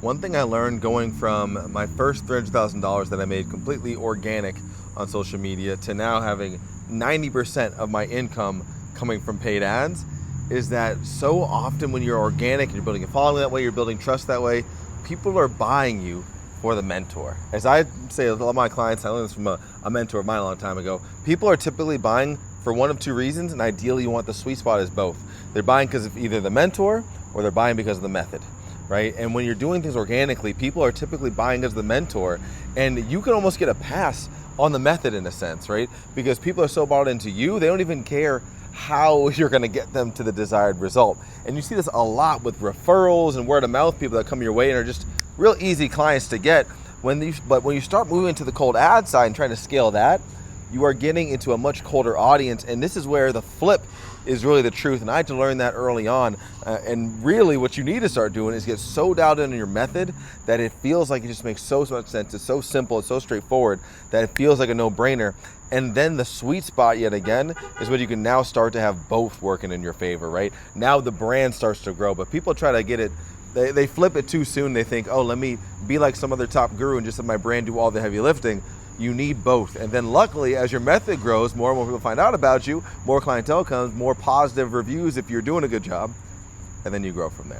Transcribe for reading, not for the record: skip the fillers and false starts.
One thing I learned going from my first $300,000 that I made completely organic on social media to now having 90% of my income coming from paid ads is that so often when you're organic and you're building a following that way, you're building trust that way, people are buying you for the mentor. As I say to a lot of my clients, I learned this from a mentor of mine a long time ago, people are typically buying for one of two reasons, and ideally you want the sweet spot is both. They're buying because of either the mentor or they're buying because of the method. Right? And when you're doing things organically, people are typically buying as the mentor, and you can almost get a pass on the method in a sense, right? Because people are so bought into you, they don't even care how you're going to get them to the desired result. And you see this a lot with referrals and word of mouth, people that come your way and are just real easy clients to get. But when you start moving to the cold ad side and trying to scale that, you are getting into a much colder audience, and this is where the flip is really the truth. And I had to learn that early on. And really what you need to start doing is get so dialed in on your method that it feels like it just makes so much sense. It's so simple, it's so straightforward that it feels like a no-brainer. And then the sweet spot yet again is when you can now start to have both working in your favor, right? Now the brand starts to grow, but people try to get it, they flip it too soon. They think, oh, let me be like some other top guru and just let my brand do all the heavy lifting. You need both. And then luckily, as your method grows, more and more people find out about you, more clientele comes, more positive reviews if you're doing a good job, and then you grow from there.